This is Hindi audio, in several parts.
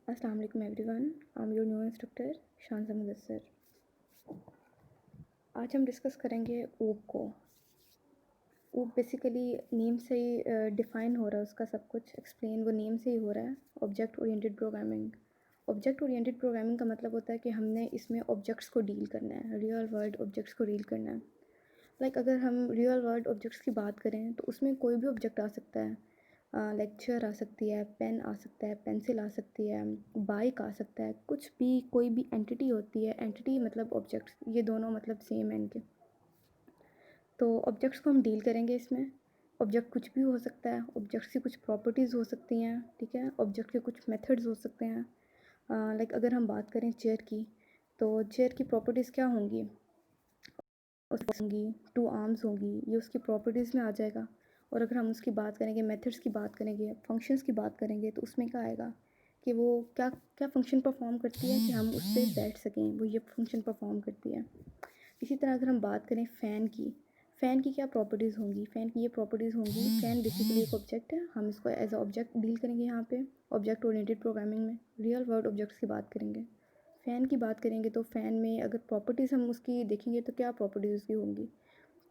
अस्सलाम वालेकुम everyone, I am your new instructor Shanza Mudassar. आज हम डिस्कस करेंगे ऊप को। ऊप बेसिकली नेम से ही डिफ़ाइन हो रहा है, उसका सब कुछ एक्सप्लेन वो नेम से ही हो रहा है, object oriented programming. Object oriented programming का मतलब होता है कि हमने इसमें ऑब्जेक्ट्स को डील करना है, रियल वर्ल्ड ऑब्जेक्ट्स को डील करना है। अगर हम रियल वर्ल्ड ऑब्जेक्ट्स की बात करें तो उसमें कोई भी ऑब्जेक्ट आ सकता है। चेयर आ सकती है, पेन आ सकता है, पेंसिल आ सकती है, बाइक आ सकता है, कुछ भी कोई भी एंटिटी होती है। एंटिटी मतलब ऑब्जेक्ट्स, ये दोनों मतलब सेम है इनके। तो ऑब्जेक्ट्स को हम डील करेंगे इसमें। ऑब्जेक्ट कुछ भी हो सकता है, ऑब्जेक्ट्स की कुछ प्रॉपर्टीज़ हो सकती हैं, ठीक है। ऑब्जेक्ट के कुछ मेथड्स हो सकते हैं। अगर हम बात करें चेयर की, तो चेयर की प्रॉपर्टीज़ क्या होंगी? होंगी, टू आर्म्स होंगी, ये उसकी प्रॉपर्टीज़ में आ जाएगा। और अगर हम उसकी बात करेंगे, मेथड्स की बात करेंगे, फंक्शंस की बात करेंगे, तो उसमें क्या आएगा कि वो क्या क्या फ़ंक्शन परफॉर्म करती है कि हम उस पर बैठ सकें, वो ये फंक्शन परफॉर्म करती है। इसी तरह अगर हम बात करें फ़ैन की क्या प्रॉपर्टीज़ होंगी? फ़ैन की ये प्रॉपर्टीज़ होंगी, फ़ैन बेसिकली एक ऑब्जेक्ट है, हम इसको एज अ ऑब्जेक्ट डील करेंगे यहाँ पे ऑब्जेक्ट ओरिएंटेड प्रोग्रामिंग में। रियल वर्ल्ड ऑब्जेक्ट्स की बात करेंगे, फ़ैन की बात करेंगे, तो फ़ैन में अगर प्रॉपर्टीज़ हम उसकी देखेंगे तो क्या प्रॉपर्टीज़ उसकी होंगी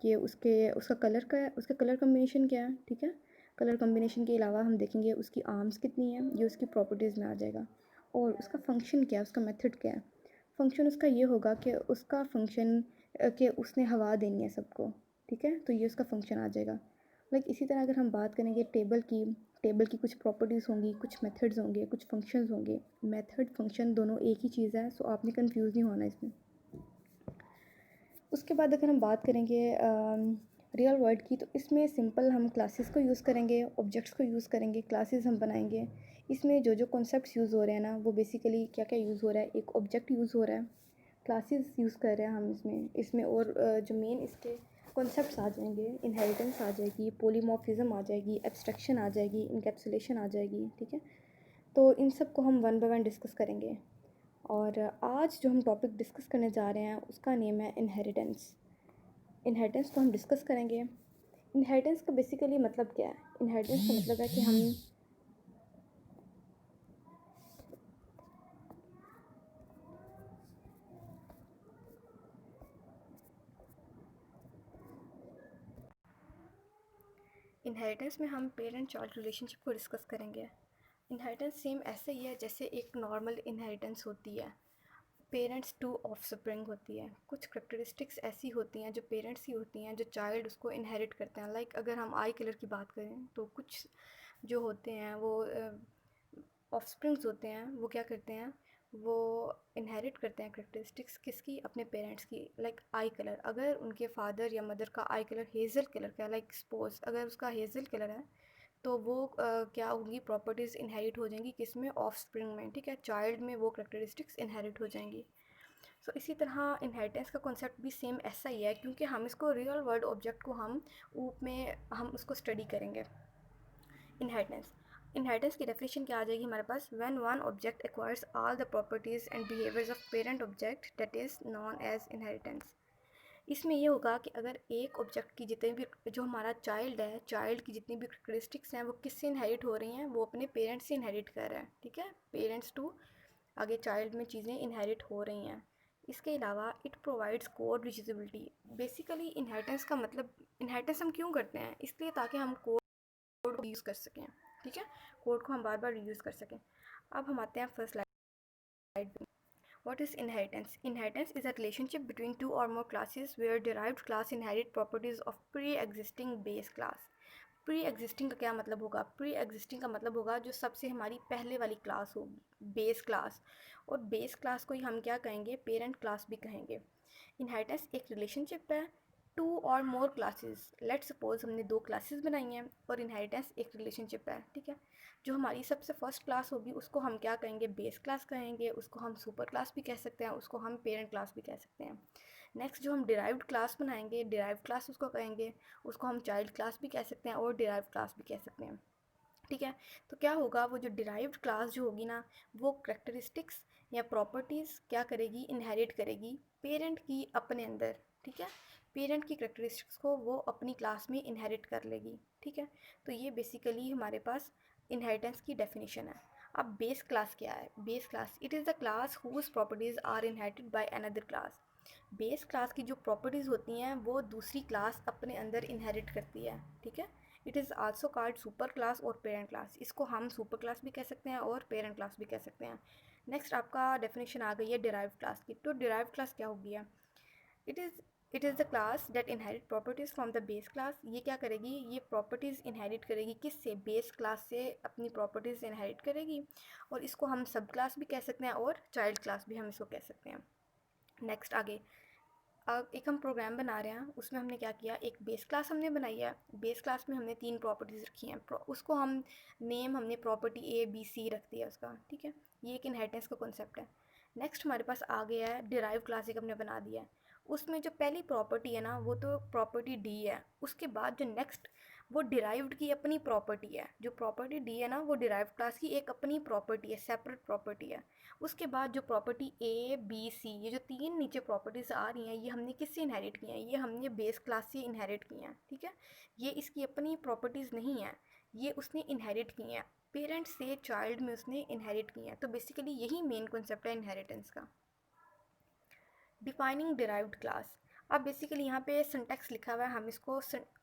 कि उसका कलर कम्बिनेशन क्या है, ठीक है। कलर कम्बिनेशन के अलावा हम देखेंगे उसकी आर्म्स कितनी है, ये उसकी प्रॉपर्टीज़ में आ जाएगा। और उसका फंक्शन क्या है, उसका मेथड क्या है। फंक्शन उसका ये होगा कि उसका फंक्शन कि उसने हवा देनी है सबको, ठीक है, तो ये उसका फंक्शन आ जाएगा। इसी तरह अगर हम बात करेंगे टेबल की कुछ प्रॉपर्टीज़ होंगी, कुछ मेथड्स होंगे, कुछ फंक्शंस होंगे। मेथड फंक्शन दोनों एक ही चीज़ है, सो आपने कंफ्यूज नहीं होना इसमें। उसके बाद अगर हम बात करेंगे रियल वर्ल्ड की, तो इसमें सिंपल हम क्लासेस को यूज़ करेंगे, ऑब्जेक्ट्स को यूज़ करेंगे, क्लासेस हम बनाएंगे। इसमें जो जो कॉन्सेप्ट्स यूज़ हो रहे हैं ना, वो बेसिकली क्या क्या यूज़ हो रहा है, एक ऑब्जेक्ट यूज़ हो रहा है, क्लासेस यूज़ कर रहे हैं हम इसमें और जो मेन इसके कॉन्सेप्ट्स आ जाएंगे, इनहेरिटेंस आ जाएगी, पॉलीमॉर्फिज्म आ जाएगी, एब्स्ट्रैक्शन आ जाएगी, इनकैप्सुलेशन आ जाएगी, ठीक है। तो इन सब को हम वन बाय वन डिस्कस करेंगे। और आज जो हम टॉपिक डिस्कस करने जा रहे हैं उसका नेम है इनहेरिटेंस। इनहेरिटेंस को हम डिस्कस करेंगे। इनहेरिटेंस का बेसिकली मतलब क्या है? इनहेरिटेंस का मतलब है कि हम इनहेरिटेंस में हम पेरेंट चाइल्ड रिलेशनशिप को डिस्कस करेंगे। इनहेरिटेंस सेम ऐसे ही है जैसे एक नॉर्मल इनहेरिटेंस होती है, पेरेंट्स टू ऑफस्प्रिंग होती है। कुछ करेक्टरिस्टिक्स ऐसी होती हैं जो पेरेंट्स की होती हैं, जो चाइल्ड उसको इनहेरिट करते हैं। अगर हम आई कलर की बात करें, तो कुछ जो होते हैं वो ऑफस्प्रिंग्स होते हैं, वो क्या करते हैं, वो इनहेरिट करते हैं करेक्टरिस्टिक्स किसकी, अपने पेरेंट्स की। आई कलर, अगर उनके फादर या मदर का आई कलर हेज़ल कलर का, सपोज अगर उसका हेज़ल कलर है, तो वो क्या होंगी, प्रॉपर्टीज़ इनहेरिट हो जाएंगी किसमें, ऑफस्प्रिंग में, ठीक है। चाइल्ड में वो करेक्टरिस्टिक्स इनहेरिट हो जाएंगी। सो इसी तरह इनहेरिटेंस का कॉन्सेप्ट भी सेम ऐसा ही है, क्योंकि हम इसको रियल वर्ल्ड ऑब्जेक्ट को हम ऊप में हम उसको स्टडी करेंगे। इनहेरिटेंस इनहेरिटेंस की डेफिनेशन क्या आ जाएगी हमारे पास, when one object acquires all the properties and behaviours of parent object, that is known as inheritance. इसमें ये होगा कि अगर एक ऑब्जेक्ट की जितने भी, जो हमारा चाइल्ड है, चाइल्ड की जितनी भी करेक्टरिस्टिक्स हैं वो किससे इनहेरिट हो रही हैं, वो अपने पेरेंट्स से इनहेरिट कर रहा है, ठीक है। पेरेंट्स टू आगे चाइल्ड में चीज़ें इनहेरिट हो रही हैं। इसके अलावा it provides code reusability. Basically inheritance का मतलब, इनहेरिटेंस हम क्यों करते हैं, इसलिए ताकि हम कोड को यूज़ कर सकें, ठीक है, कोड को हम बार बार यूज़ कर सकें। अब हम आते हैं फर्स्ट स्लाइड पे। What is inheritance? Inheritance is a relationship between two or more classes where derived class inherit properties of pre-existing base class. Pre-existing का क्या मतलब होगा? Pre-existing का मतलब होगा जो सबसे हमारी पहले वाली क्लास होगी, बेस क्लास। और बेस क्लास को ही हम क्या कहेंगे, पेरेंट क्लास भी कहेंगे। इनहेरिटेंस एक रिलेशनशिप है to or more classes. Let's suppose हमने दो क्लासेस बनाई हैं और इनहेरिटेंस एक रिलेशनशिप है, ठीक है। जो हमारी सबसे फर्स्ट क्लास होगी उसको हम क्या कहेंगे, बेस क्लास कहेंगे, उसको हम सुपर क्लास भी कह सकते हैं, उसको हम पेरेंट क्लास भी कह सकते हैं। नेक्स्ट जो हम डिराइव्ड क्लास बनाएंगे, डिराइव्ड क्लास उसको कहेंगे, उसको हम चाइल्ड क्लास भी कह सकते हैं और डिराइव्ड क्लास भी कह सकते हैं, ठीक है। तो क्या होगा, वो जो डिराइव्ड क्लास जो होगी ना, वो करेक्टरिस्टिक्स या प्रॉपर्टीज़ क्या करेगी, इनहेरिट करेगी पेरेंट की अपने अंदर, ठीक है। पेरेंट की करेक्टरिस्टिक्स को वो अपनी क्लास में इनहेरिट कर लेगी, ठीक है। तो ये बेसिकली हमारे पास इनहेरिटेंस की डेफिनेशन है। अब बेस क्लास क्या है? Base class, it is the class whose properties are inherited by another class. Base class की जो प्रॉपर्टीज़ होती हैं वो दूसरी क्लास अपने अंदर इनहेरिट करती है, ठीक है। It is also called super class और पेरेंट क्लास। इसको हम सुपर क्लास भी कह सकते हैं और पेरेंट क्लास भी कह सकते हैं। नेक्स्ट आपका डेफिनेशन आ गई है डिराइव्ड क्लास की। तो डिराइव्ड क्लास क्या होगी? It is it is the class that inherit properties from the base class. ये क्या करेगी? ये प्रॉपर्टीज़ इनहेरिट करेगी किससे? बेस क्लास से अपनी प्रॉपर्टीज़ इनहेरिट करेगी। और इसको हम सब क्लास भी कह सकते हैं और चाइल्ड क्लास भी हम इसको कह सकते हैं। नेक्स्ट आगे, अब एक हम प्रोग्राम बना रहे हैं, उसमें हमने क्या किया, एक बेस क्लास हमने बनाई है। बेस क्लास में हमने 3 प्रॉपर्टीज़ रखी हैं। उसको हम नेम हमने प्रॉपर्टी ए बी सी रख दिया उसका, ठीक है। ये एक इनहेरिटेंस का कॉन्सेप्ट है। नेक्स्ट हमारे पास आ गया है डिराइव क्लास, एक हमने बना दिया है। उसमें जो पहली प्रॉपर्टी है ना वो तो प्रॉपर्टी डी है। उसके बाद जो नेक्स्ट, वो डिराइव्ड की अपनी प्रॉपर्टी है। जो प्रॉपर्टी डी है ना वो डिराइव्ड क्लास की एक अपनी प्रॉपर्टी है, सेपरेट प्रॉपर्टी है। उसके बाद जो प्रॉपर्टी ए बी सी, ये जो 3 नीचे प्रॉपर्टीज़ आ रही हैं, ये हमने किससे इनहेरिट की हैं? ये हमने बेस क्लास से इनहेरिट की हैं, ठीक है। ये इसकी अपनी प्रॉपर्टीज़ नहीं हैं, ये उसने इनहेरिट की हैं। पेरेंट से चाइल्ड में उसने इनहेरिट की हैं। तो बेसिकली यही मेन कॉन्सेप्ट है इनहेरिटेंस का। Defining derived class. अब बेसिकली यहाँ पे सिंटैक्स लिखा हुआ है, हम इसको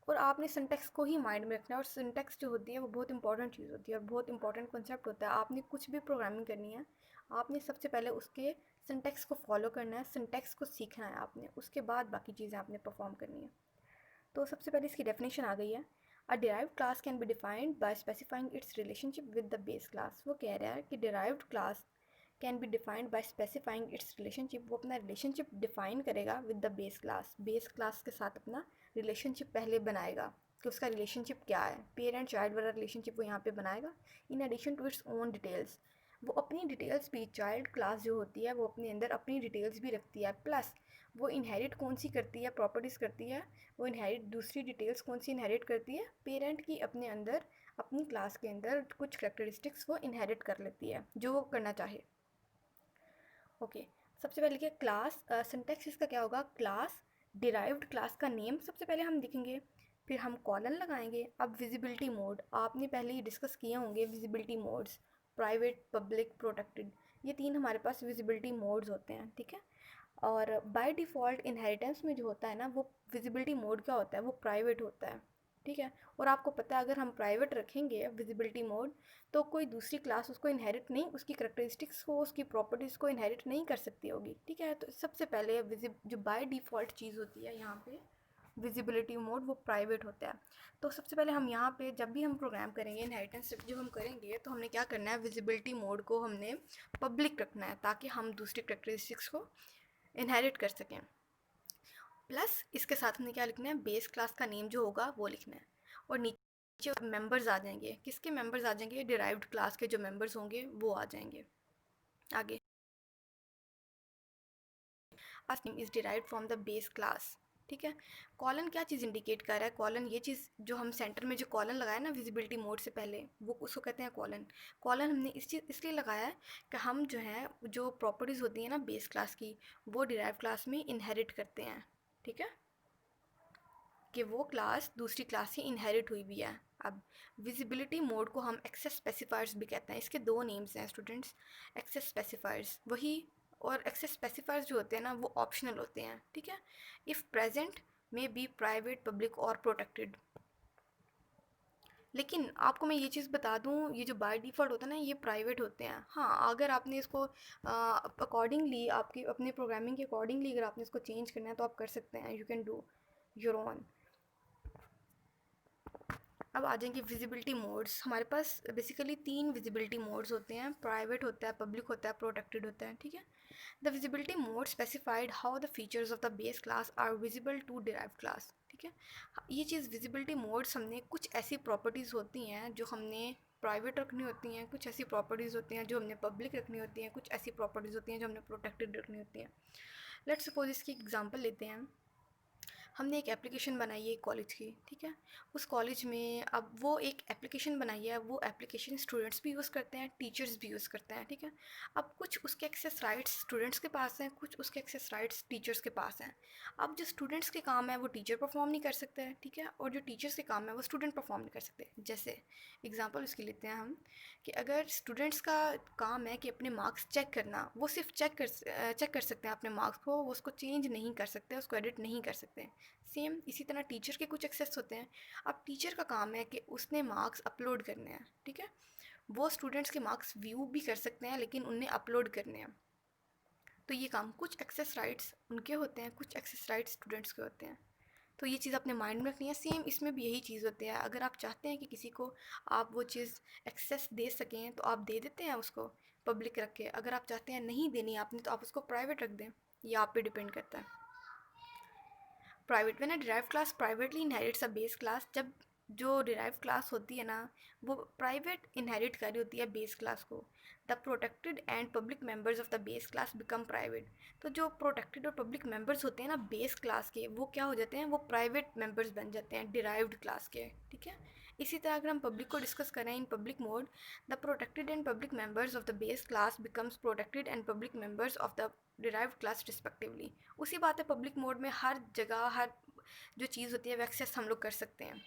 और आपने सिंटैक्स को ही माइंड में रखना है। और सिंटैक्स जो होती है वो बहुत इंपॉर्टेंट चीज़ होती है और बहुत इंपॉर्टेंट कॉन्सेप्ट होता है। आपने कुछ भी प्रोग्रामिंग करनी है, आपने सबसे पहले उसके सिंटैक्स को फॉलो करना है, सिंटैक्स को सीखना है आपने, उसके बाद बाकी चीज़ें आपने परफॉर्म करनी है। तो सबसे पहले इसकी डेफिनेशन आ गई है। अ derived class can be defined by specifying it's relationship with the base class. वो कह रहा है कि derived class can be defined by specifying it's relationship. वो अपना रिलेशनशिप डिफाइन करेगा with the base class. Base class के साथ अपना रिलेशनशिप पहले बनाएगा कि उसका रिलेशनशिप क्या है, पेरेंट चाइल्ड वाला रिलेशनशिप वो यहाँ पे बनाएगा। In addition to its own details, वो अपनी डिटेल्स भी, चाइल्ड क्लास जो होती है वो अपने अंदर अपनी डिटेल्स भी रखती है। प्लस वो इनहेरिट कौन सी करती है, प्रॉपर्टीज़ करती है। वो इनहेरिट दूसरी डिटेल्स कौन सी इनहेरिट करती है? पेरेंट की अपने अंदर, अपनी क्लास के अंदर कुछ करेक्टरिस्टिक्स वो इनहेरिट कर लेती है जो वो करना चाहे। ओके, सबसे पहले क्या क्लास, सिंटैक्स इसका क्या होगा? क्लास, डिराइव्ड क्लास का नेम सबसे पहले हम लिखेंगे, फिर हम कॉलन लगाएंगे। अब विजिबिलिटी मोड आपने पहले ही डिस्कस किए होंगे, visibility modes private, public, protected, ये 3 हमारे पास विजिबिलिटी मोड्स होते हैं, ठीक है। और बाय डिफ़ॉल्ट इनहेरिटेंस में जो होता है ना वो विजिबिलिटी मोड क्या होता है? वो प्राइवेट होता है, ठीक है। और आपको पता है अगर हम प्राइवेट रखेंगे विजिबिलिटी मोड तो कोई दूसरी क्लास उसको इनहेरिट नहीं, उसकी करेक्टरिस्टिक्स को, उसकी प्रॉपर्टीज़ को इनहेरिट नहीं कर सकती होगी, ठीक है। तो सबसे पहले जो बाय डिफ़ॉल्ट चीज़ होती है यहाँ पे विजिबिलिटी मोड, वो प्राइवेट होता है। तो सबसे पहले हम यहाँ पे जब भी हम प्रोग्राम करेंगे, इनहेरिटेंस जब हम करेंगे तो हमने क्या करना है, विजिबिलिटी मोड को हमने पब्लिक रखना है ताकि हम दूसरी करेक्टरिस्टिक्स को इनहेरिट कर सकें। प्लस इसके साथ हमने क्या लिखना है? बेस क्लास का नेम जो होगा वो लिखना है। और नीचे मेंबर्स आ जाएंगे, किसके मेंबर्स आ जाएंगे? डिराइव्ड क्लास के जो मेंबर्स होंगे वो आ जाएंगे। आगे, class name is derived from the base class, ठीक है। कॉलन क्या चीज़ इंडिकेट कर रहा है? कॉलन ये चीज़ जो हम सेंटर में जो कॉलन लगाया ना विजिबिलिटी मोड से पहले, वो उसको कहते हैं कॉलन। कॉलन हमने इस चीज़ इसलिए लगाया है कि हम जो है, जो प्रॉपर्टीज़ होती हैं ना बेस क्लास की, वो डिराइव क्लास में इनहेरिट करते हैं, ठीक है, कि वो क्लास दूसरी क्लास से इनहेरिट हुई भी है। अब विजिबिलिटी मोड को हम एक्सेस स्पेसिफायर्स भी कहते हैं। इसके 2 नेम्स हैं स्टूडेंट्स, एक्सेस स्पेसिफायर्स वही, और एक्सेस स्पेसिफायर्स जो होते हैं ना वो ऑप्शनल होते हैं, ठीक है। If present may be private, public और प्रोटेक्टेड। लेकिन आपको मैं ये चीज़ बता दूँ, ये जो बाय डिफ़ॉल्ट होता है ना ये प्राइवेट होते हैं। हाँ, अगर आपने इसको अकॉर्डिंगली, आपकी अपने प्रोग्रामिंग के अकॉर्डिंगली अगर आपने इसको चेंज करना है तो आप कर सकते हैं, you can do your own. अब आ जाएंगे विजिबिलिटी मोड्स। हमारे पास बेसिकली 3 विजिबिलिटी मोड्स होते हैं, प्राइवेट होता है, पब्लिक होता है, प्रोटेक्टेड होता है, ठीक है। The visibility mode specified how the features of the base class are visible to derived class, ठीक है। ये चीज़ विजिबिलिटी मोड्स, हमने कुछ ऐसी प्रॉपर्टीज़ होती हैं जो हमने प्राइवेट रखनी होती हैं, कुछ ऐसी प्रॉपर्टीज़ होती हैं जो हमने पब्लिक रखनी होती हैं, कुछ ऐसी प्रॉपर्टीज़ होती हैं जो हमने प्रोटेक्टेड रखनी होती हैं। लेट्स सपोज इसकी एग्जांपल लेते हैं। हमने एक एप्लीकेशन बनाई है कॉलेज की, ठीक है। उस कॉलेज में अब वो एक एप्लीकेशन बनाई है, वो एप्लीकेशन स्टूडेंट्स भी यूज़ करते हैं, टीचर्स भी यूज़ करते हैं, ठीक है। अब कुछ उसके एक्सेस राइट्स स्टूडेंट्स के पास हैं, कुछ उसके एक्सेस राइट्स टीचर्स के पास हैं। अब जो स्टूडेंट्स के काम है वो टीचर परफॉर्म नहीं कर सकते हैं, ठीक है, और जो टीचर्स के काम है वो स्टूडेंट परफॉर्म नहीं कर सकते। जैसे एग्जांपल उसकी लेते हैं हम, कि अगर स्टूडेंट्स का काम है कि अपने मार्क्स चेक करना, वो सिर्फ चेक कर सकते हैं अपने मार्क्स को, वो उसको चेंज नहीं कर सकते, उसको एडिट नहीं कर सकते। सेम इसी तरह टीचर के कुछ एक्सेस होते हैं। अब टीचर का काम है कि उसने मार्क्स अपलोड करने हैं, ठीक है। वो स्टूडेंट्स के मार्क्स व्यू भी कर सकते हैं लेकिन उन्हें अपलोड करने हैं। तो ये काम, कुछ एक्सेस राइट्स उनके होते हैं, कुछ एक्सेस राइट्स स्टूडेंट्स के होते हैं। तो ये चीज़ अपने माइंड में रखनी है। सेम इसमें भी यही चीज़ होती है, अगर आप चाहते हैं कि किसी को आप वो चीज़ एक्सेस दे सकें तो आप दे देते हैं उसको पब्लिक रख के। अगर आप चाहते हैं नहीं देनी आपने तो आप उसको प्राइवेट रख दें, ये आप पे डिपेंड करता है। Private, when a derived class privately inherits a base class, जब जो डिराइव्ड क्लास होती है ना वो प्राइवेट इनहेरिट कर रही होती है बेस क्लास को, the protected and public members of the base class become private. तो जो प्रोटेक्टेड और पब्लिक मेंबर्स होते हैं ना बेस क्लास के, वो क्या हो जाते हैं, वो प्राइवेट मेंबर्स बन जाते हैं डिराइव्ड क्लास के, ठीक है। इसी तरह अगर हम पब्लिक को डिस्कस करें, in public mode the protected and public members of the base class becomes protected and public members of the derived class respectively. उसी बात है, पब्लिक मोड में हर जगह हर जो चीज़ होती है वो एक्सेस हम लोग कर सकते हैं।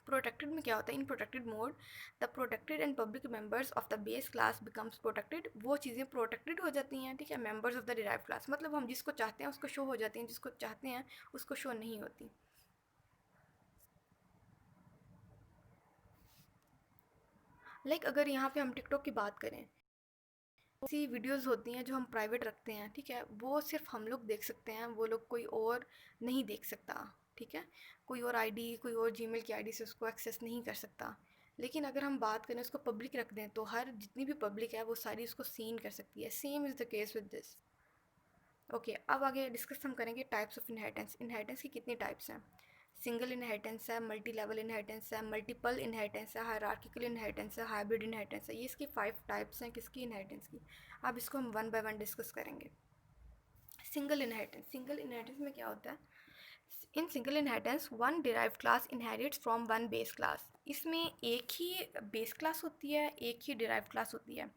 प्रोटेक्टेड में क्या होता है, इन protected mode the protected and public members of the base class becomes protected, वो चीज़ें प्रोटेक्टेड हो जाती हैं, ठीक है। Members of the derive class मतलब हम जिसको चाहते हैं उसको शो हो जाती हैं, जिसको चाहते हैं उसको शो नहीं होती। अगर यहाँ पे हम टिकटॉक की बात करें, ऐसी वीडियोस होती हैं जो हम प्राइवेट रखते हैं, ठीक है, वो सिर्फ हम लोग देख सकते हैं, वो लोग कोई और नहीं देख सकता, ठीक है। कोई और आईडी, कोई और जीमेल की आईडी से उसको एक्सेस नहीं कर सकता। लेकिन अगर हम बात करें उसको पब्लिक रख दें तो हर जितनी भी पब्लिक है वो सारी उसको सीन कर सकती है। Same is the case with this. Okay, अब आगे डिस्कस हम करेंगे टाइप्स ऑफ इनहेरिटेंस। इनहेरिटेंस की कितनी टाइप्स हैं? सिंगल इनहेरिटेंस है, मल्टी लेवल इनहेरिटेंस है, मल्टीपल इनहेरिटेंस है, हायरार्किकल इनहेरिटेंस है, हाइब्रिड इनहेरिटेंस है। ये इसकी 5 टाइप्स हैं किसकी, इनहेरिटेंस की। अब इसको हम वन बाय वन डिस्कस करेंगे। सिंगल इनहेरिटेंस, सिंगल इनहेरिटेंस में क्या होता है? In single inheritance one derived class inherits from one base class. इसमें एक ही बेस क्लास होती है, एक ही डिराइव्ड क्लास होती है,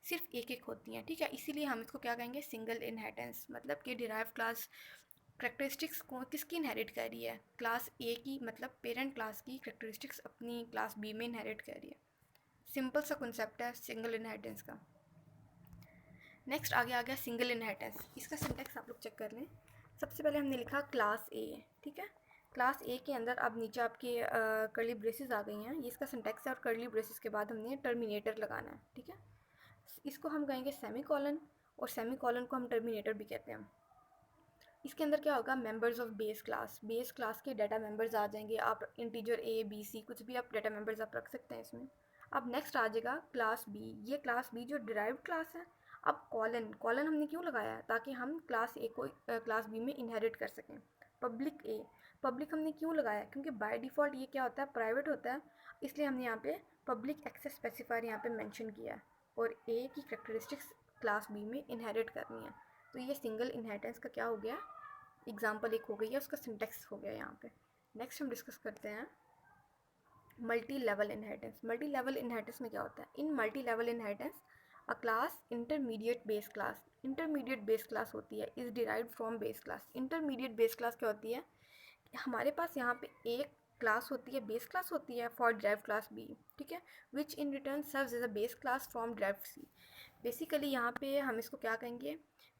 सिर्फ एक एक होती हैं, ठीक है। इसीलिए हम इसको क्या कहेंगे, सिंगल इनहेरिटेंस। मतलब कि डिराइव क्लास करेक्टरिस्टिक्स को किसकी इनहेरिट कर रही है, क्लास ए की, मतलब पेरेंट क्लास की करेक्टरिस्टिक्स अपनी क्लास बी में इनहेरिट कर रही है। सिंपल सा कॉन्सेप्ट है सिंगल इनहेरिटेंस का। नेक्स्ट आगे आ गया सिंगल इनहेरिटेंस। इसका सिंटेक्स आप लोग चेक कर लें। सबसे पहले हमने लिखा क्लास ए, ठीक है। क्लास ए के अंदर अब नीचे आपके कर्ली ब्रेसेस आ गई हैं, ये इसका सिंटेक्स है। और कर्ली ब्रेसेस के बाद हमने टर्मिनेटर लगाना है, ठीक है। इसको हम कहेंगे सेमी कॉलन, और सेमी कॉलन को हम टर्मिनेटर भी कहते हैं। इसके अंदर क्या होगा, मेंबर्स ऑफ बेस क्लास के डाटा मेंबर्स आ जाएंगे। आप इंटीजर ए बी सी कुछ भी आप डाटा मेंबर्स आप रख सकते हैं इसमें। अब नेक्स्ट आ जाएगा क्लास बी। ये क्लास बी जो डिराइव्ड क्लास है। अब कॉलन, कॉलन हमने क्यों लगाया है, ताकि हम क्लास ए को क्लास बी में इनहेरिट कर सकें। पब्लिक ए, पब्लिक हमने क्यों लगाया, क्योंकि बाय डिफ़ॉल्ट ये क्या होता है, प्राइवेट होता है, इसलिए हमने यहाँ पे पब्लिक एक्सेस स्पेसिफायर यहाँ पे मेंशन किया है। और ए की करेक्टरिस्टिक्स क्लास बी में इनहेरिट करनी है। तो ये सिंगल इनहेरिटेंस का क्या हो गया, एग्जाम्पल एक हो गई है, उसका सिंटेक्स हो गया यहाँ पे। नेक्स्ट हम डिस्कस करते हैं multi level inheritance. Multi level inheritance में क्या होता है, in multi level inheritance a class intermediate base class, intermediate base class होती है, is derived from base class. Intermediate base class क्या होती है, हमारे पास यहाँ पे एक क्लास होती है, बेस क्लास होती है फॉर ड्राइव क्लास बी, ठीक है, which in return serves as a base class from derive C. Basically यहाँ पे हम इसको क्या कहेंगे,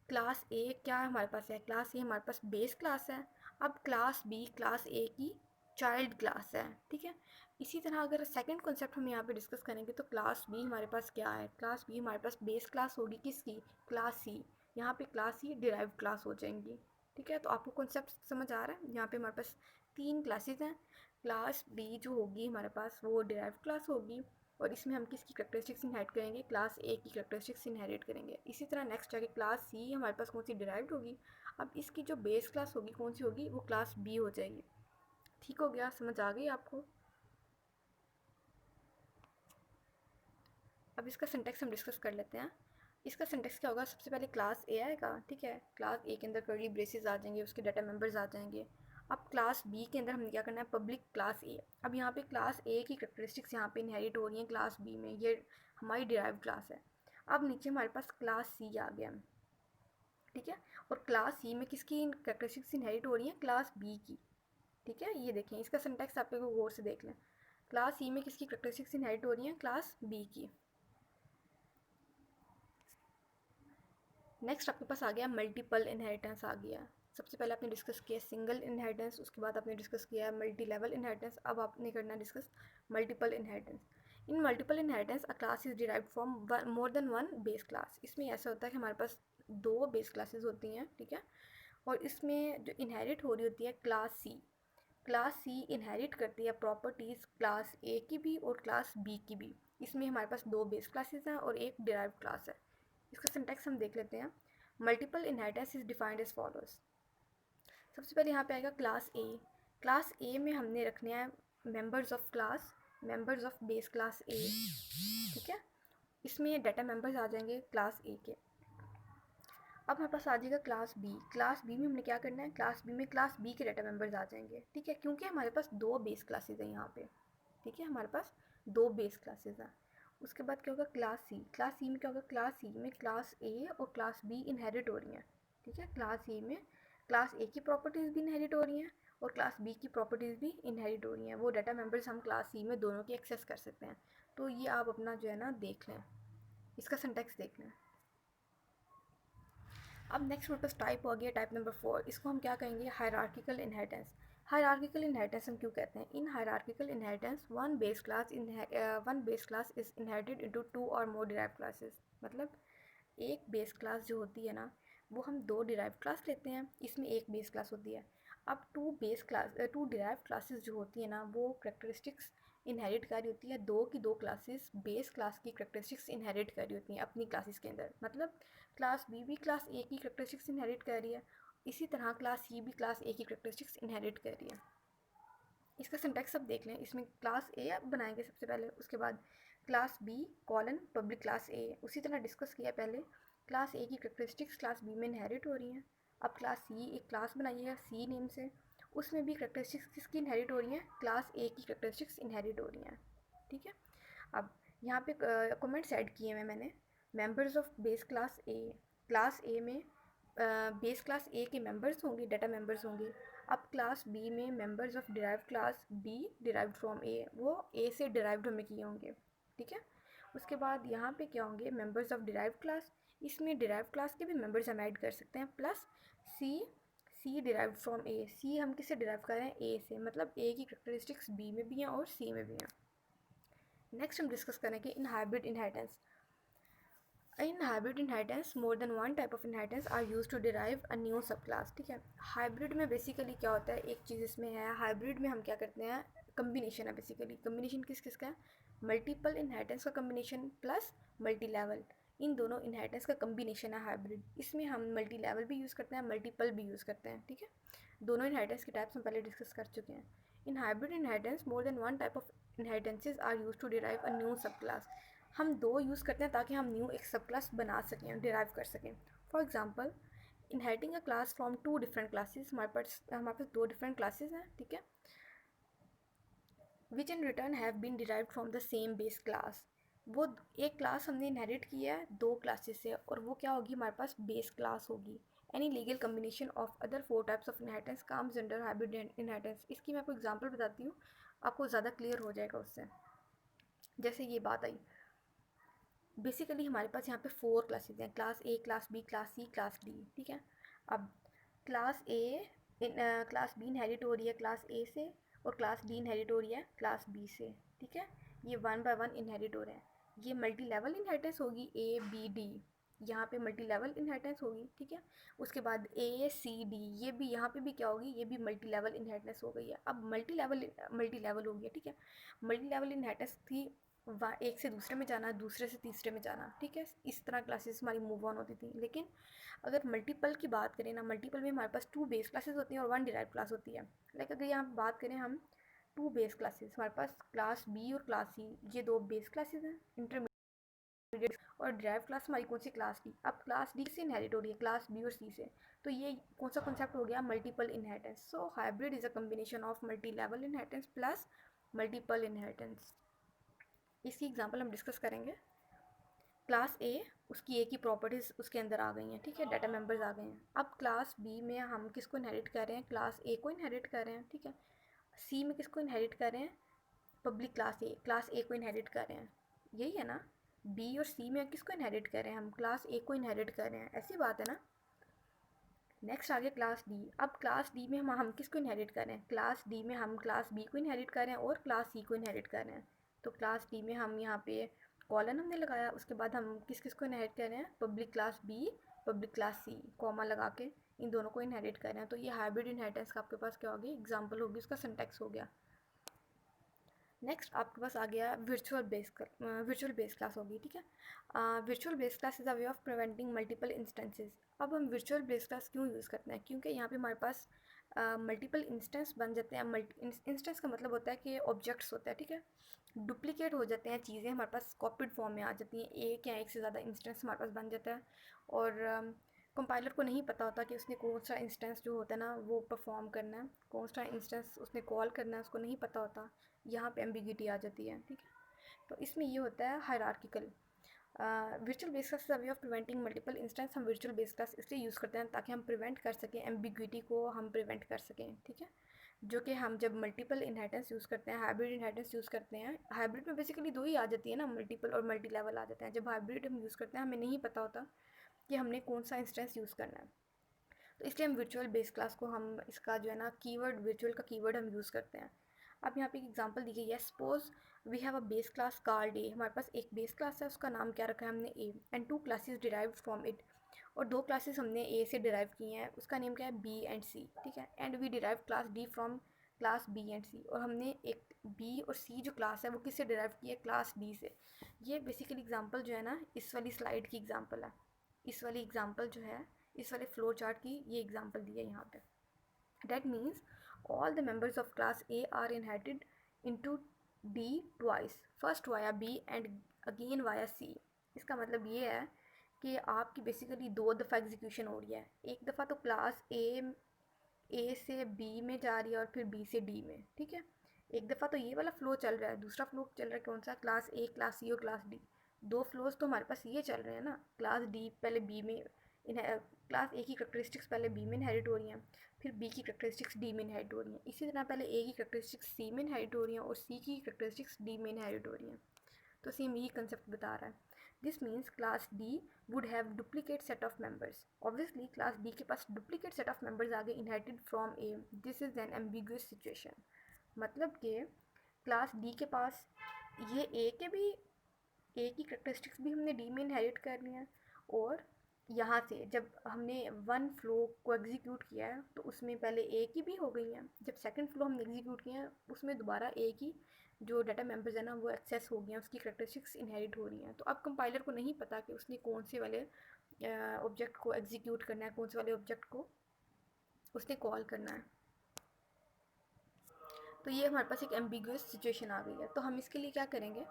क्लास ए क्या हमारे पास है, क्लास ए हमारे पास बेस क्लास है। अब क्लास बी क्लास ए की चाइल्ड क्लास है, ठीक है। इसी तरह अगर सेकंड कॉन्सेप्ट हम यहाँ पे डिस्कस करेंगे तो क्लास बी हमारे पास क्या है, क्लास बी हमारे पास बेस क्लास होगी किसकी, क्लास सी। यहाँ पे क्लास सी डिराइव क्लास हो जाएंगी, ठीक है। तो आपको कॉन्सेप्ट समझ आ रहा है। यहाँ पे हमारे पास 3 क्लासेस हैं। क्लास बी जो होगी हमारे पास वो डिराइव क्लास होगी, और इसमें हम किसकी करेक्टरिस्टिक्स इनहेरिट करेंगे, क्लास ए की करेक्टरिस्टिक्स इनहेरिट करेंगे। इसी तरह नेक्स्ट जाके क्लास सी हमारे पास कौन सी डिराइव्ड होगी। अब इसकी जो बेस क्लास होगी कौन सी होगी, वो क्लास बी हो जाएगी। ठीक हो गया, समझ आ गई आपको। अब इसका सिंटेक्स हम डिस्कस कर लेते हैं। इसका सिंटेक्स क्या होगा, सबसे पहले क्लास ए आएगा, ठीक है। क्लास ए के अंदर कर्ली ब्रेसेस आ जाएंगे, उसके डाटा मेंबर्स आ जाएंगे। अब क्लास बी के अंदर हमने क्या करना है, पब्लिक क्लास ए। अब यहाँ पे क्लास ए की करेक्टरिस्टिक्स यहाँ पे इनहेरिट हो रही हैं क्लास बी में, ये हमारी डिराइव क्लास है। अब नीचे हमारे पास क्लास सी आ गया, ठीक है, और क्लास सी में किसकी करेक्टरिस्टिक्स इनहेरिट हो रही हैं, क्लास बी की, ठीक है। ये देखें, इसका सिंटैक्स आप लोग गौर से देख लें। क्लास सी में किसकी करेक्टरिस्टिक्स इनहेरिट हो रही हैं, क्लास बी की। नेक्स्ट आपके पास आ गया मल्टीपल इनहेरिटेंस आ गया। सबसे पहले आपने डिस्कस किया सिंगल इनहेरिटेंस, उसके बाद आपने डिस्कस किया मल्टी लेवल इनहेरिटेंस, अब आपने करना discuss multiple inheritance. In multiple inheritance a class is derived from more than one base class. इसमें ऐसा होता है कि हमारे पास दो बेस क्लासेस होती हैं, ठीक है, और इसमें जो इनहेरिट हो रही होती है क्लास सी इनहेरिट करती है प्रॉपर्टीज़ क्लास ए की भी और क्लास बी की भी। इसमें हमारे पास दो बेस क्लासेस हैं और एक डिराइव्ड क्लास है। इसका सिंटैक्स हम देख लेते हैं। Multiple inheritance is defined as follows. सबसे पहले यहाँ पे आएगा क्लास ए। क्लास ए में हमने रखने हैं members of class, members of base class ए, ठीक है। इसमें डाटा मेंबर्स आ जाएंगे क्लास ए के। अब हमारे पास आ जाएगा क्लास बी। क्लास बी में हमने क्या करना है, क्लास बी में क्लास बी के डाटा मेंबर्स आ जाएंगे, ठीक है, क्योंकि हमारे पास दो बेस क्लासेस हैं यहाँ पे, ठीक है, हमारे पास दो बेस क्लासेस हैं। उसके बाद क्या होगा, क्लास सी में क्या होगा, क्लास सी में क्लास ए और क्लास बी इनहेरिट हो रही हैं, ठीक है। क्लास सी में क्लास ए की प्रॉपर्टीज़ भी इनहेरिट हो रही हैं और क्लास बी की प्रॉपर्टीज़ भी इनहेरिट हो रही हैं। वो डाटा मेंबर्स हम क्लास सी में दोनों की एक्सेस कर सकते हैं। तो ये आप अपना जो है ना देख लें, इसका सिंटैक्स देख लें। अब नेक्स्ट हमारे पास टाइप हो गया टाइप नंबर 4। इसको हम क्या कहेंगे, हायरार्किकल इनहेरिटेंस। हायरार्किकल इनहेरिटेंस हम क्यों कहते हैं, in hierarchical inheritance one base class is inherited into two or more derived classes. मतलब एक बेस क्लास जो होती है ना, वो हम दो डिराइव्ड क्लास लेते हैं, इसमें एक बेस क्लास होती है। अब टू डिराइव्ड क्लासेस जो होती है ना, वो करेक्टरिस्टिक्स इनहेरिट कर रही होती है, दो की दो क्लासेस बेस क्लास की करेक्टरिस्टिक्स इनहेरिट कर रही होती हैं अपनी क्लासेस के अंदर। मतलब क्लास बी भी क्लास ए की करेक्टरिस्टिक्स इनहेरिट कर रही है, इसी तरह क्लास सी भी क्लास ए की करेक्टरिस्टिक्स इनहेरिट कर रही है। इसका सिंटैक्स सब देख लें। इसमें क्लास ए बनाएंगे सबसे पहले, उसके बाद class B colon public class A. उसी तरह डिस्कस किया पहले, क्लास ए की करेक्टरिस्टिक्स क्लास बी में इनहेरिट हो रही हैं। अब क्लास सी एक क्लास बनाइएगा सी नेम से, उसमें भी करेक्टरिस्टिक्स किसकी इनहेरिट हो रही हैं, क्लास ए की करेक्टरिस्टिक्स इनहेरिट हो रही हैं, ठीक है। अब यहाँ पे कमेंट्स ऐड किए हैं मैंने। मेंबर्स ऑफ बेस क्लास ए में बेस क्लास ए के मेंबर्स होंगे, डाटा मेंबर्स होंगे। अब क्लास बी में members of derived class B derived from A, वो ए से डिराइव्ड हमें किए होंगे, ठीक है। उसके बाद यहाँ पे क्या होंगे, मेंबर्स ऑफ डिराइव्ड क्लास। इसमें डिराइव्ड क्लास के भी मेंबर्स हम ऐड कर सकते हैं, प्लस सी डिराइव्ड फ्रॉम ए। सी हम किससे डिराइव कर रहे हैं, ए से, मतलब ए की करेक्टरिस्टिक्स बी में भी हैं और सी में भी हैं। नेक्स्ट हम डिस्कस करेंगे in hybrid inheritance. In hybrid inheritance more than one type of inheritance are use to derive a new sub class, ठीक है। हाइब्रिड में बेसिकली क्या होता है, एक चीज़ इसमें है, हाइब्रिड में हम क्या करते हैं, कम्बिनेशन है बेसिकली। कम्बिनेशन किस किस का है, मल्टीपल इनहेरिटेंस का कम्बिनेशन प्लस मल्टी लेवल, इन दोनों इनहेरिटेंस का कम्बिनेशन है हाइब्रिड। इसमें हम मल्टी लेवल भी यूज़ करते हैं, मल्टीपल भी यूज़ करते हैं, ठीक है। दोनों इनहेरिटेंस के टाइप्स हम पहले डिस्कस कर चुके हैं। In hybrid inheritance more than one type of inheritances are use to derive a new sub class. हम दो यूज़ करते हैं ताकि हम न्यू एक सब क्लास बना सकें, डिराइव कर सकें। For example, inheriting a class from two different classes. हमारे पास दो डिफरेंट क्लासेस हैं, ठीक है, which in return have been derived from the same base class. वो एक क्लास हमने इनहेरिट किया है दो क्लासेस से, और वो क्या होगी, हमारे पास बेस क्लास होगी। Any legal combination of other four types of inheritance comes under hybrid inheritance. इसकी मैं आपको एग्जांपल बताती हूँ, आपको ज़्यादा क्लियर हो जाएगा उससे। जैसे ये बात आई, बेसिकली हमारे पास यहाँ पे फोर क्लासेस हैं, class A, class B, class C, class D, ठीक है। अब क्लास बी इनहेरिट हो रही है क्लास ए से, और क्लास डी इनहेरिट हो रही है क्लास बी से, ठीक है। ये वन बाय वन इनहेरिट हो रहे हैं। ये मल्टी लेवल इनहेरिटेंस होगी, ए बी डी, यहाँ पे मल्टी लेवल इनहेरिटेंस होगी, ठीक है। उसके बाद ए सी डी, ये भी यहाँ पे भी क्या होगी, ये भी मल्टी लेवल इनहेरिटेंस हो गई है। अब मल्टी लेवल हो गया, ठीक है। मल्टी लेवल इनहेरिटेंस थी एक से दूसरे में जाना, दूसरे से तीसरे में जाना, ठीक है। इस तरह क्लासेस हमारी मूव ऑन होती थी। लेकिन अगर मल्टीपल की बात करें ना, मल्टीपल में हमारे पास टू बेस क्लासेस होती हैं और वन डिराइव क्लास होती है। लाइक अगर यहाँ बात करें हम टू बेस क्लासेस, हमारे पास क्लास बी और क्लास सी, ये दो बेस क्लासेस हैं, इंटरमीडिएट और ड्राइव क्लास हमारी कौन सी क्लास डी। अब क्लास डी से इनहेरिट हो रही है क्लास बी और सी से, तो ये कौन सा कॉन्सेप्ट हो गया, multiple inheritance. So hybrid is a combination of multi level inheritance plus multiple inheritance. इसकी एग्जांपल हम डिस्कस करेंगे। क्लास ए, उसकी ए की प्रॉपर्टीज़ उसके अंदर आ गई हैं, ठीक है, डाटा मेंबर्स आ गए हैं। अब क्लास बी में हम किसको इनहेरिट कर रहे हैं, क्लास ए को इनहेरिट कर रहे हैं, ठीक है। सी में किसको इनहेरिट कर रहे हैं, पब्लिक क्लास ए को इनहेरिट कर रहे हैं, यही है ना। बी और सी में किसको इनहेरिट कर रहे हैं, हम क्लास ए को इनहेरिट कर रहे हैं, ऐसी बात है ना। नेक्स्ट आ गया क्लास डी। अब क्लास डी में हम किसको इनहेरिट कर रहे हैं, क्लास डी में हम क्लास बी को इनहेरिट कर रहे हैं और क्लास सी को इनहेरिट कर रहे हैं। तो क्लास डी में हम यहाँ पे कॉलन हमने लगाया, उसके बाद हम किस किस को इनहेरिट कर रहे हैं, public class B public class C, comma लगा के इन दोनों को इनहेरिट कर रहे हैं। तो ये हाइब्रिड इनहेरिटेंस का आपके पास क्या होगी, एग्जाम्पल होगी, उसका सिंटैक्स हो गया। नेक्स्ट आपके पास आ गया वर्चुअल बेस क्लास होगी, ठीक है। Virtual base class is a way of preventing multiple instances. अब हम वर्चुअल बेस क्लास क्यों यूज़ करते हैं, क्योंकि यहाँ पे हमारे पास मल्टीपल इंस्टेंस बन जाते हैं। इंस्टेंस का मतलब होता है कि ऑब्जेक्ट्स होता है, ठीक है। डुप्लीकेट हो जाते हैं चीज़ें, हमारे पास कॉपीड फॉर्म में आ जाती हैं, एक या एक से ज़्यादा इंस्टेंस हमारे पास बन जाता है। और कंपाइलर को नहीं पता होता कि उसने कौन सा इंस्टेंस जो होता है ना वो परफॉर्म करना है, कौन सा इंस्टेंस उसने कॉल करना है, उसको नहीं पता होता। यहाँ पे एम्बिग्यूटी आ जाती है, ठीक है। तो इसमें ये होता है hierarchical. Virtual base class way of preventing multiple instance. हम वर्चुअल बेस क्लास इसलिए यूज़ करते हैं ताकि हम प्रिवेंट कर सकें, एम्बिग्यूटी को हम प्रिवेंट कर सकें, ठीक है। जो कि हम जब मल्टीपल इनहेरिटेंस यूज़ करते हैं, हाइब्रिड इनहेरिटेंस यूज़ करते हैं, हाइब्रिड में बेसिकली दो ही आ जाती है ना, मल्टीपल और मल्टी लेवल आ जाते हैं। जब हाइब्रिड हम यूज़ करते हैं हमें नहीं पता होता कि हमने कौन सा इंस्टेंस यूज़ करना है, तो इसलिए हम वर्चुअल बेस क्लास को हम इसका जो है ना कीवर्ड, वर्चुअल का कीवर्ड हम यूज़ करते हैं। अब यहाँ पे एक एग्जांपल दी गई है, suppose we have a base class called A. हमारे पास एक बेस क्लास है, उसका नाम क्या रखा है हमने A, and two classes derived from it. और दो क्लासेस हमने ए से डिराइव की हैं, उसका नेम क्या है, बी एंड सी, ठीक है। And we derive class D from class B and C. और हमने एक बी और सी जो क्लास है वो किससे डिराइव की है, क्लास डी से। ये बेसिकली एग्जांपल जो है ना इस वाली स्लाइड की एग्जांपल है, इस वाली एग्जांपल जो है, इस वाले फ्लो चार्ट की ये एग्जांपल दी है यहाँ पे। That means all the members of class A are inherited into D twice, first via B and again via C। इसका मतलब ये है कि आपकी बेसिकली दो दफ़ा एग्जीक्यूशन हो रही है। एक दफ़ा तो क्लास ए से बी में जा रही है और फिर बी से डी में, ठीक है। एक दफ़ा तो ये वाला फ़्लो चल रहा है, दूसरा फ़्लो चल रहा है कौन सा, क्लास ए क्लास सी और क्लास डी। दो फ्लोज तो हमारे पास ये चल रहे हैं ना, क्लास डी पहले बी में, क्लास ए की करेक्टरिस्टिक्स पहले बी में इनहेरिट हो रही हैं, फिर बी की करेक्टरिस्टिक्स डी में इनहेरिट हो रही हैं। इसी तरह पहले ए की करेक्टरिस्टिक्स सी में इनहेरिट हो रही हैं और सी की करेक्टरिस्टिक्स डी में इनहेरिट हो रही हैं। तो सेम यही कंसेप्ट बता रहा है। This means class D would have duplicate set of members. Obviously class D के पास डुप्लीकेट सेट ऑफ मेंबर्स आगे inherited from A. This is an ambiguous situation. मतलब कि क्लास डी के पास ये ए की करेक्टरिस्टिक्स भी हमने डी में इनहेरिट कर ली हैं, और यहाँ से जब हमने वन फ्लो को एग्जीक्यूट किया है तो उसमें पहले ए की भी हो गई हैं, जब सेकंड फ्लो हमने एग्जीक्यूट किया है उसमें दोबारा ए की जो डाटा मेंबर्स है ना वो एक्सेस हो गए हैं, उसकी करेक्टरिस्टिक्स इनहेरिट हो रही हैं। तो अब कंपाइलर को नहीं पता कि उसने कौन से वाले ऑब्जेक्ट को एग्जीक्यूट करना है, कौन से वाले ऑब्जेक्ट को उसने कॉल करना है। तो ये हमारे पास एक एम्बिगुअस सिचुएशन आ गई है। तो हम इसके लिए क्या करेंगे,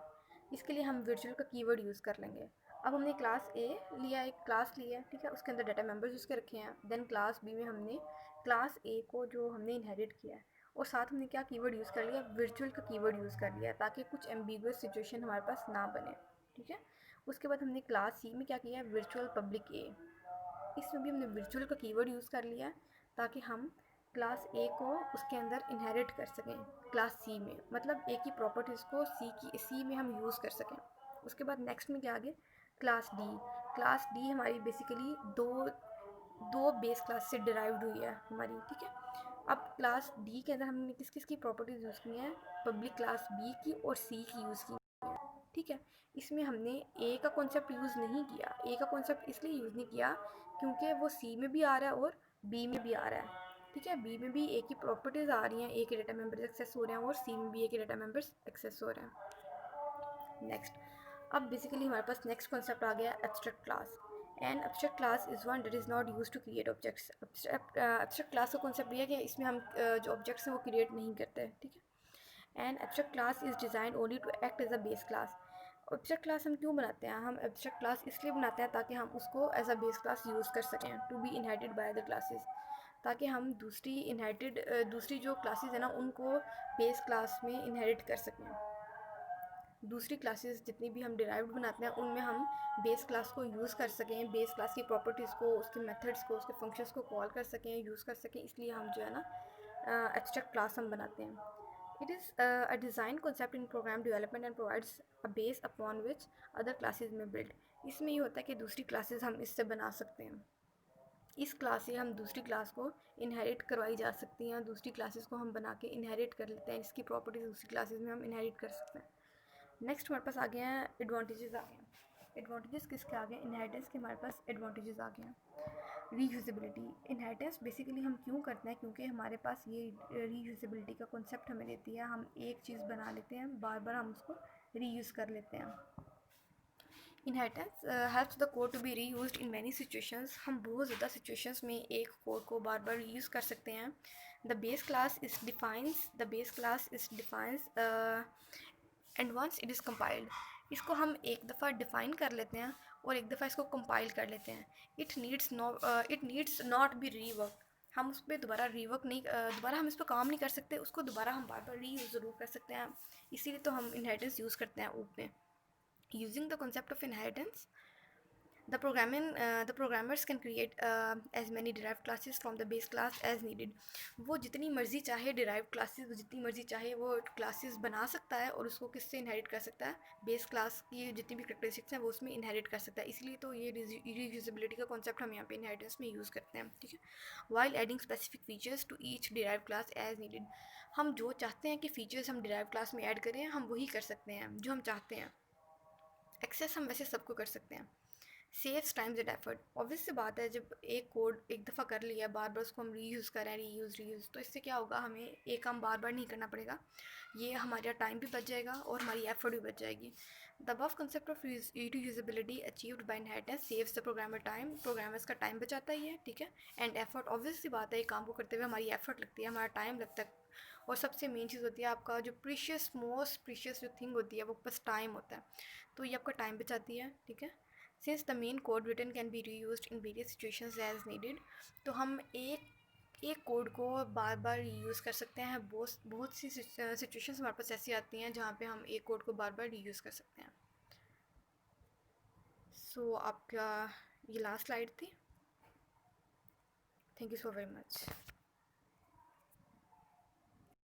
इसके लिए हम वर्चुअल का कीवर्ड यूज़ कर लेंगे। अब हमने क्लास ए लिया, एक क्लास लिया है, ठीक है, उसके अंदर डाटा मेंबर्स उसके रखे हैं। देन क्लास बी में हमने क्लास ए को जो हमने इनहेरिट किया है, और साथ हमने क्या कीवर्ड यूज़ कर लिया, वर्चुअल का कीवर्ड यूज़ कर लिया, ताकि कुछ एम्बिगुअस सिचुएशन हमारे पास ना बने, ठीक है। उसके बाद हमने क्लास सी में क्या किया है, वर्चुअल पब्लिक ए। इसमें भी हमने वर्चुअल का कीवर्ड यूज़ कर लिया है ताकि हम क्लास ए को उसके अंदर इनहेरिट कर सकें क्लास सी में, मतलब ए की प्रॉपर्टीज़ को सी में हम यूज़ कर सकें। उसके बाद नेक्स्ट में क्या आ गया, क्लास डी। क्लास डी हमारी बेसिकली दो बेस क्लास से डिराइव्ड हुई है हमारी, ठीक है। अब क्लास डी के अंदर हमने किस किस की प्रॉपर्टीज़ यूज़ की हैं, पब्लिक क्लास बी की और सी की यूज़ की, ठीक है। इसमें हमने ए का कॉन्सेप्ट यूज़ नहीं किया। ए का कॉन्सेप्ट इसलिए यूज़ नहीं किया क्योंकि वो सी में भी आ रहा है और बी में भी आ रहा है, ठीक है। बी में भी ए की प्रॉपर्टीज़ आ रही हैं, ए के डेटा मेंबर्स एक्सेस हो रहे हैं, और सी में भी ए के डेटा मेंबर्स एक्सेस हो रहे हैं। नेक्स्ट, अब बेसिकली हमारे पास नेक्स्ट कॉन्सेप्ट आ गया abstract class. And abstract class is one that is not use to create objects. Abstract class का कॉन्सेप्ट ये है कि इसमें हम जो ऑब्जेक्ट्स हैं वो क्रिएट नहीं करते, ठीक है। And abstract class is design only to act as a base class. Abstract class हम क्यों बनाते हैं? हम एब्स्ट्रैक्ट क्लास इसलिए बनाते हैं ताकि हम उसको as a base class use कर सकें to be inherited by other classes, ताकि हम दूसरी जो क्लासेस हैं ना उनको बेस क्लास में इनहेरिट कर सकें। दूसरी क्लासेस जितनी भी हम डिराइव्ड बनाते हैं उनमें हम बेस क्लास को यूज़ कर सकें, बेस क्लास की प्रॉपर्टीज़ को, उसके मेथड्स को, उसके फंक्शंस को कॉल कर सकें, यूज़ कर सकें, इसलिए हम जो है ना एब्स्ट्रैक्ट क्लास हम बनाते हैं। It is a design concept in program development and provides a base upon which other classes में बिल्ड। इसमें ये होता है कि दूसरी क्लासेस हम इससे बना सकते हैं, इस क्लास से हम दूसरी क्लास को इनहेरिट करवाई जा सकती हैं, दूसरी क्लासेस को हम बना के इनहेरिट कर लेते हैं, इसकी प्रॉपर्टीज़ दूसरी क्लासेस में हम इनहेरिट कर सकते हैं। नेक्स्ट हमारे पास आ गए हैं एडवांटेजेस आ गए हैं। एडवांटेजेस किसके आ गए? इनहेरिटेंस के हमारे पास एडवांटेजेस आ गए हैं। रीयूजेबिलिटी, इनहेरिटेंस बेसिकली हम क्यों करते हैं? क्योंकि हमारे पास ये रीयूजेबिलिटी का कॉन्सेप्ट हमें देती है, हम एक चीज़ बना लेते हैं, बार बार हम उसको रीयूज़ कर लेते हैं। Inheritance helps the code to be reused in many situations, हम बहुत ज़्यादा सिचुएशंस में एक कोड को बार बार रीयूज़ कर सकते हैं। The base class is defines and once it is compiled, इसको हम एक दफ़ा डिफ़ाइन कर लेते हैं और एक दफ़ा इसको कंपाइल कर लेते हैं। It needs not be rework, हम उस पर दोबारा हम इस पर काम नहीं कर सकते, उसको दोबारा हम बार बार रीयूज़ ज़रूर कर सकते हैं, इसीलिए तो हम इनहेरिटेंस यूज़ करते हैं ऊप में। Using the concept of inheritance, the programmers can create as many derived classes from the base class as needed। वो जितनी मर्ज़ी चाहे derived classes, वो जितनी मर्ज़ी चाहे वो classes बना सकता है और उसको किससे इनहेरिट कर सकता है? बेस क्लास की जितनी भी characteristics हैं वो उसमें इनहेरिट कर सकता है, इसलिए तो ये रीयूजेबिलिटी का कॉन्सेप्ट हम यहाँ पे इनहेरिटेंस में यूज़ करते हैं, ठीक है। While adding specific features to each derive class as needed, हम जो चाहते हैं कि फ़ीचर्स हम डिराइव क्लास में ऐड करें हम वही कर सकते हैं जो हम चाहते हैं, एक्सेस हम वैसे सबको कर सकते हैं। Saves times and effort, obvious सी बात है, जब एक कोड एक दफ़ा कर लिया बार बार उसको हम रीयूज़ करें, रीयूज़, तो इससे क्या होगा, हमें एक काम बार बार नहीं करना पड़ेगा, ये हमारा टाइम भी बच जाएगा और हमारी एफर्ट भी बच जाएगी। The above concept of reusability achieved by inheritance saves the programmer time, programmers का टाइम बचाता ही है, ठीक है। एंड एफर्ट, ऑब्वियस सी बात है, एक काम को करते हुए हमारी एफर्ट लगती है, हमारा टाइम लगता है, और सबसे मेन चीज़ होती है आपका जो मोस्ट प्रीशियस जो थिंग होती है वो बस टाइम होता है, तो ये आपका टाइम बचाती है, ठीक है। Since the main code written can be reused in various situations as needed, तो हम एक कोड को बार बार रीयूज़ कर सकते हैं, बहुत सी सिचुएशंस हमारे पास ऐसी आती हैं जहाँ पे हम एक कोड को बार बार रीयूज़ कर सकते हैं। सो आपका ये लास्ट स्लाइड थी। Thank you so very much.